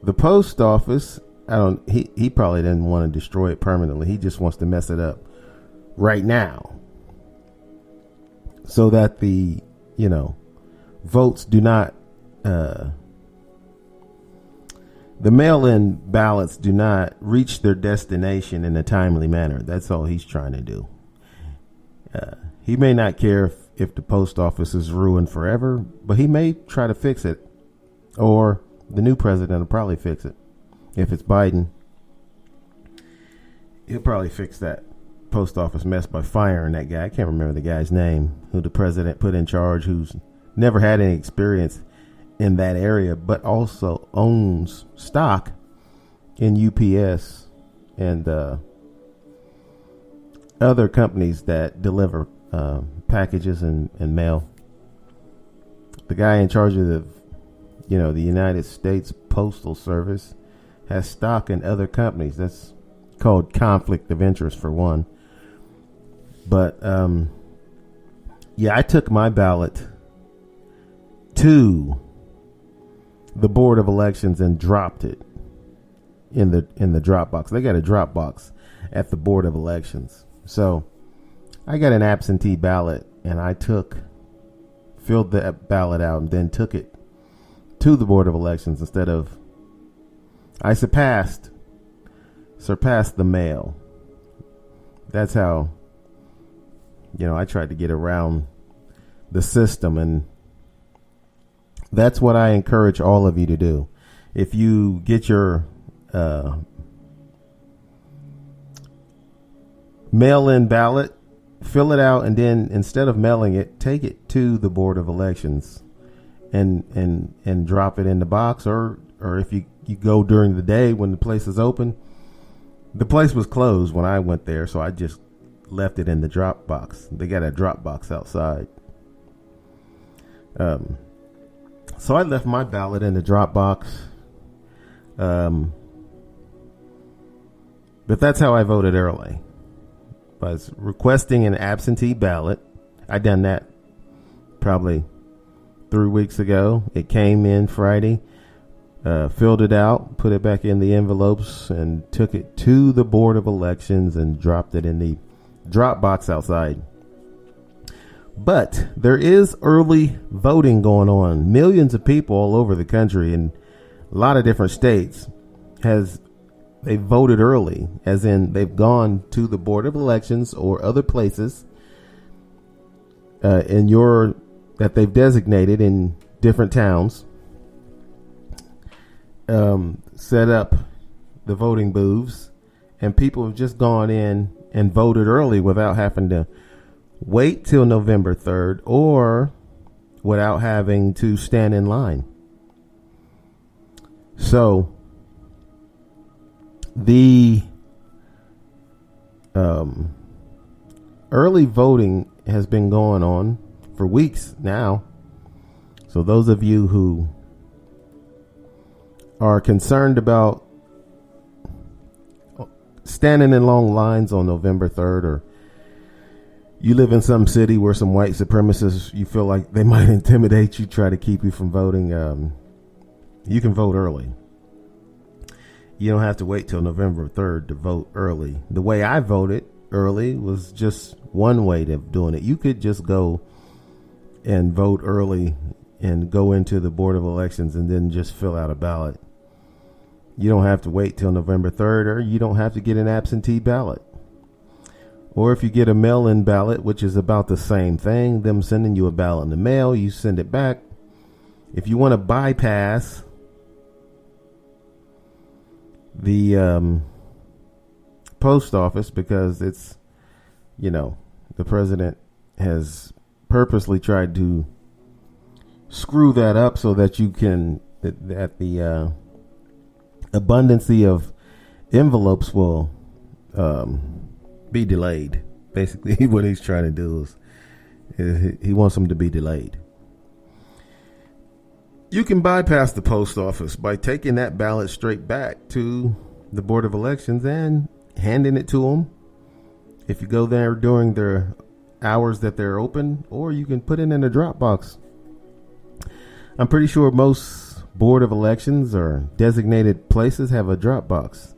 The post office, he probably didn't want to destroy it permanently. He just wants to mess it up right now, so that the votes do not the mail-in ballots do not reach their destination in a timely manner. That's all he's trying to do. He may not care if the post office is ruined forever, but he may try to fix it, or the new president will probably fix it. If it's Biden, he'll probably fix that post office mess by firing that guy. I can't remember the guy's name, who the president put in charge, who's never had any experience in that area, but also owns stock in UPS and other companies that deliver packages and mail. The guy in charge of the United States Postal Service has stock in other companies. That's called conflict of interest, for one. But I took my ballot to the Board of Elections and dropped it in the drop box. They got a drop box at the Board of Elections. So I got an absentee ballot, and I filled the ballot out and then took it to the Board of Elections instead of, I surpassed the mail. That's how, I tried to get around the system, and that's what I encourage all of you to do. If you get your mail-in ballot, fill it out, and then instead of mailing it, take it to the Board of Elections and drop it in the box. Or if you go during the day when the place is open. The place was closed when I went there, so I just left it in the drop box. They got a drop box outside. So I left my ballot in the drop box. But that's how I voted early. I was requesting an absentee ballot. I done that probably 3 weeks ago. It came in Friday. Filled it out, put it back in the envelopes, and took it to the Board of Elections and dropped it in the drop box outside. But there is early voting going on. Millions of people all over the country in a lot of different states they voted early, as in they've gone to the Board of Elections or other places that they've designated in different towns. Set up the voting booths, and people have just gone in and voted early without having to wait till November 3rd or without having to stand in line. So the early voting has been going on for weeks now. So those of you who are concerned about standing in long lines on November 3rd, or you live in some city where some white supremacists, you feel like they might intimidate you, try to keep you from voting, you can vote early. You don't have to wait till November 3rd to vote early. The way I voted early was just one way of doing it. You could just go and vote early and go into the Board of Elections and then just fill out a ballot. You don't have to wait till November 3rd, or you don't have to get an absentee ballot. Or if you get a mail-in ballot, which is about the same thing, them sending you a ballot in the mail, you send it back. If you want to bypass the post office because it's, the president has purposely tried to screw that up so that you can, that the abundancy of envelopes will be delayed. Basically, what he's trying to do is he wants them to be delayed. You can bypass the post office by taking that ballot straight back to the Board of Elections and handing it to them. If you go there during their hours that they're open, or you can put it in a drop box. I'm pretty sure most Board of Elections or designated places have a drop box.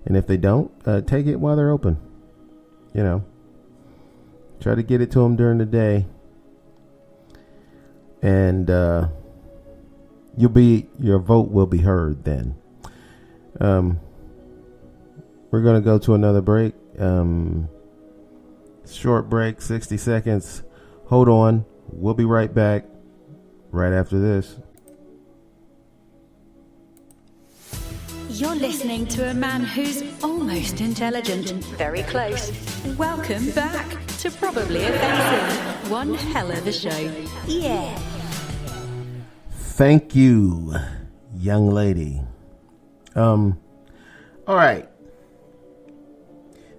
And if they don't, take it while they're open. You know, try to get it to them during the day. And your vote will be heard then. We're going to go to another break. Short break, 60 seconds. Hold on. We'll be right back right after this. You're listening to a man who's almost intelligent. Very close. Welcome back to Probably Offensive. One hell of a show. Yeah. Thank you, young lady. All right.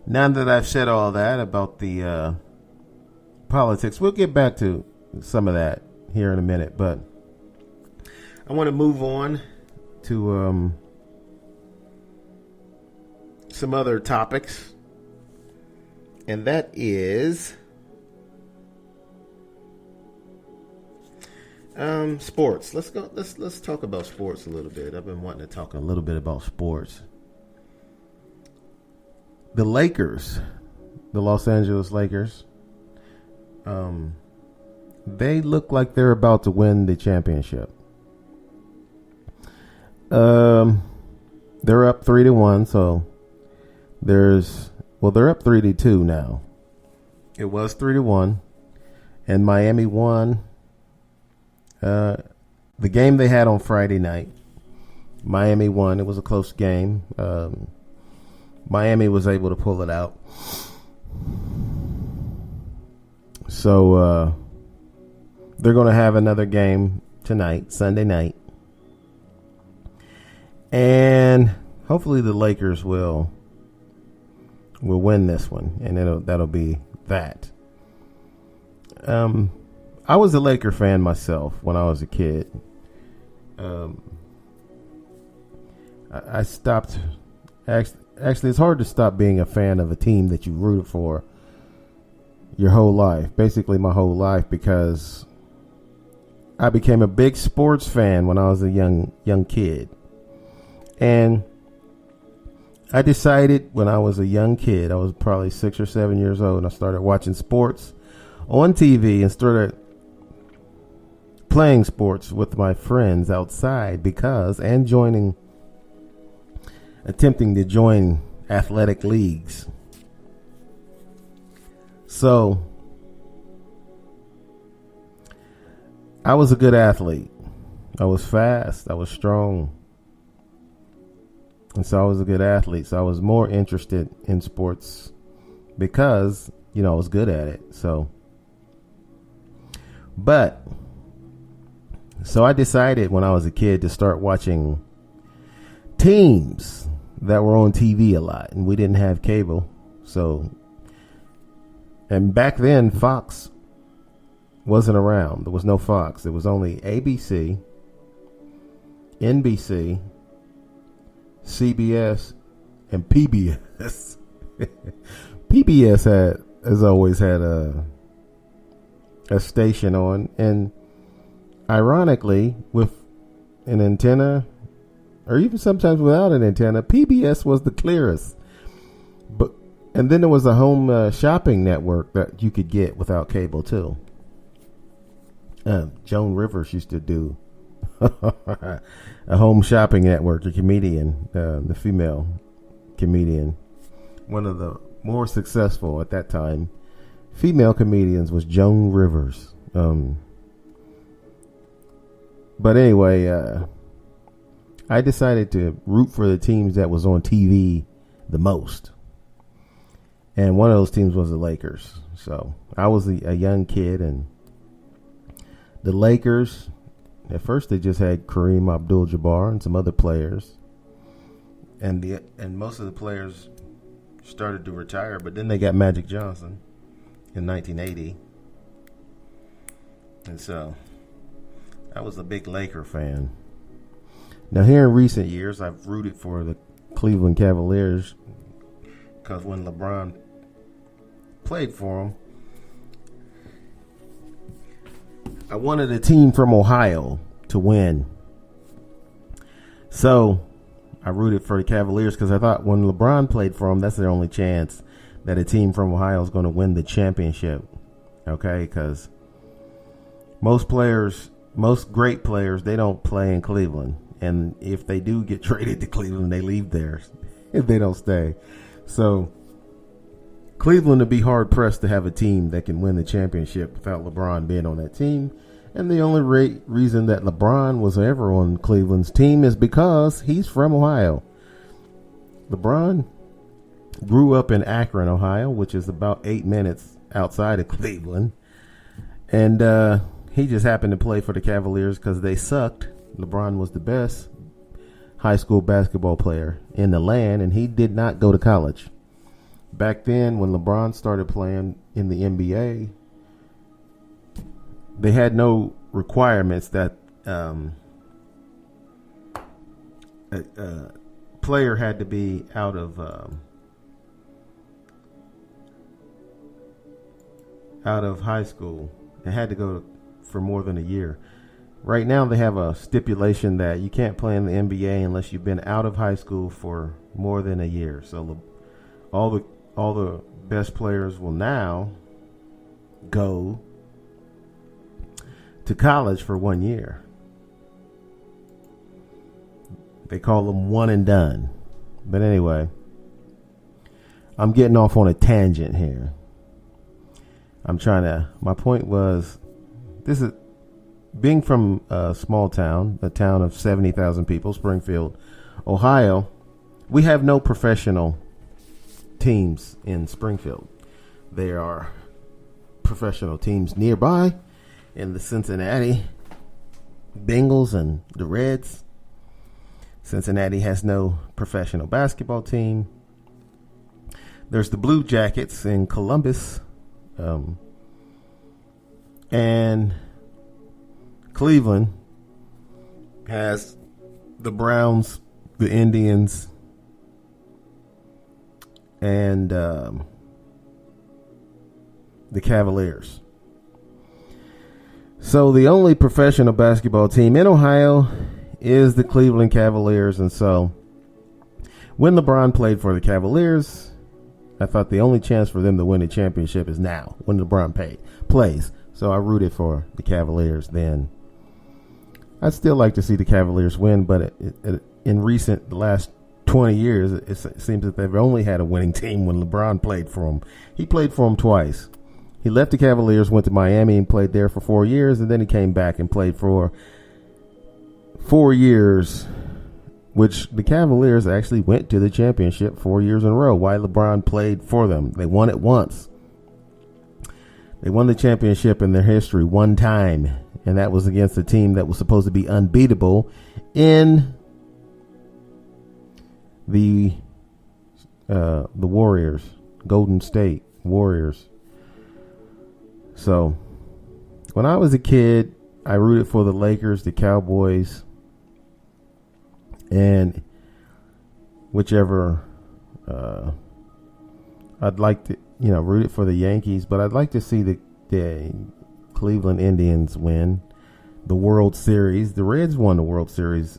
Now that I've said all that about the politics, we'll get back to some of that here in a minute. But I want to move on to some other topics, and that is sports. Let's talk about sports a little bit. I've been wanting to talk a little bit about sports. The Lakers, the Los Angeles Lakers, they look like they're about to win the championship. They're up 3-1, so they're up 3-2 now. It was 3-1, and Miami won the game they had on Friday night. Miami won. It was a close game. Miami was able to pull it out. So they're going to have another game tonight, Sunday night. And hopefully the Lakers will win this one, and that'll be that. I was a Laker fan myself when I was a kid. I stopped. Actually, it's hard to stop being a fan of a team that you rooted for your whole life, basically my whole life, because I became a big sports fan when I was a young kid. And I decided when I was a young kid, I was probably 6 or 7 years old, and I started watching sports on TV and started playing sports with my friends outside attempting to join athletic leagues. So I was a good athlete. I was fast. I was strong. And so I was a good athlete. So I was more interested in sports because, I was good at it. So I decided when I was a kid to start watching teams that were on TV a lot, and we didn't have cable. And back then Fox wasn't around. There was no Fox. There was only ABC, NBC, CBS, and PBS. PBS has always had a station on, and ironically, with an antenna, or even sometimes without an antenna, PBS was the clearest. And then there was a home shopping network that you could get without cable too. Joan Rivers used to do a home shopping network, a comedian, the female comedian. One of the more successful at that time female comedians was Joan Rivers. But anyway, I decided to root for the teams that was on TV the most. And one of those teams was the Lakers. So I was a young kid, and the Lakers, at first they just had Kareem Abdul-Jabbar and some other players. And most of the players started to retire, but then they got Magic Johnson in 1980. And so I was a big Laker fan. Now, here in recent years, I've rooted for the Cleveland Cavaliers because when LeBron played for them, I wanted a team from Ohio to win. So I rooted for the Cavaliers because I thought when LeBron played for them, that's their only chance that a team from Ohio is going to win the championship. Okay, because most great players, they don't play in Cleveland. And if they do get traded to Cleveland, they leave there if they don't stay. So Cleveland would be hard-pressed to have a team that can win the championship without LeBron being on that team. And the only reason that LeBron was ever on Cleveland's team is because he's from Ohio. LeBron grew up in Akron, Ohio, which is about 8 minutes outside of Cleveland. And he just happened to play for the Cavaliers because they sucked. LeBron was the best high school basketball player in the land, and he did not go to college. Back then, when LeBron started playing in the NBA, they had no requirements that a player had to be out of high school and had to go for more than a year. Right now, they have a stipulation that you can't play in the NBA unless you've been out of high school for more than a year. So all the best players will now go to college for 1 year. They call them one and done. But anyway, I'm getting off on a tangent here. My point was, this is being from a small town, a town of 70,000 people, Springfield, Ohio. We have no professional teams in Springfield. There are professional teams nearby in the Cincinnati Bengals and the Reds. Cincinnati has no professional basketball team. There's the Blue Jackets in Columbus. And Cleveland has the Browns, the Indians, and the Cavaliers. So the only professional basketball team in Ohio is the Cleveland Cavaliers. And so when LeBron played for the Cavaliers, I thought the only chance for them to win the championship is now when LeBron plays. So I rooted for the Cavaliers then. I'd still like to see the Cavaliers win, but in the last 20 years, it seems that they've only had a winning team when LeBron played for them. He played for them twice. He left the Cavaliers, went to Miami, and played there for 4 years, and then he came back and played for 4 years, which the Cavaliers actually went to the championship 4 years in a row while LeBron played for them. They won it once. They won the championship in their history one time, and that was against a team that was supposed to be unbeatable in the Warriors, Golden State Warriors. So when I was a kid, I rooted for the Lakers, the Cowboys, and whichever I'd like to, rooted for the Yankees, but I'd like to see the Cleveland Indians win the World Series. The Reds won the World Series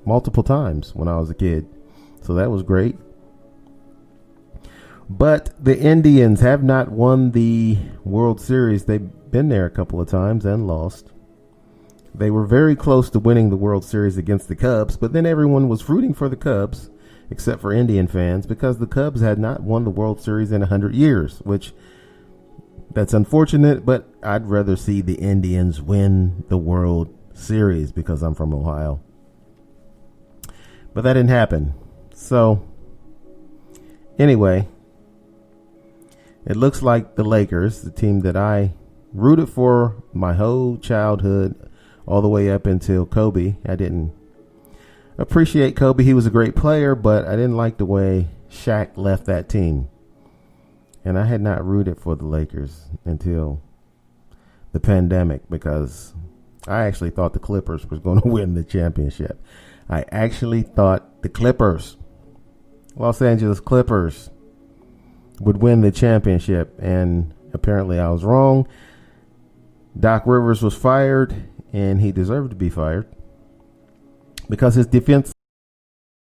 multiple times when I was a kid, so that was great. But the Indians have not won the World Series. They've been there a couple of times and lost. They were very close to winning the World Series against the Cubs, but then everyone was rooting for the Cubs, except for Indian fans, because the Cubs had not won the World Series in 100 years, which that's unfortunate, but I'd rather see the Indians win the World Series because I'm from Ohio. But that didn't happen. So, anyway, it looks like the Lakers, the team that I rooted for my whole childhood, all the way up until Kobe. I didn't appreciate Kobe. He was a great player, but I didn't like the way Shaq left that team. And I had not rooted for the Lakers until the pandemic because I actually thought the Clippers was going to win the championship. I actually thought the Clippers, Los Angeles Clippers, would win the championship, and apparently I was wrong. Doc Rivers was fired, and he deserved to be fired. because his defense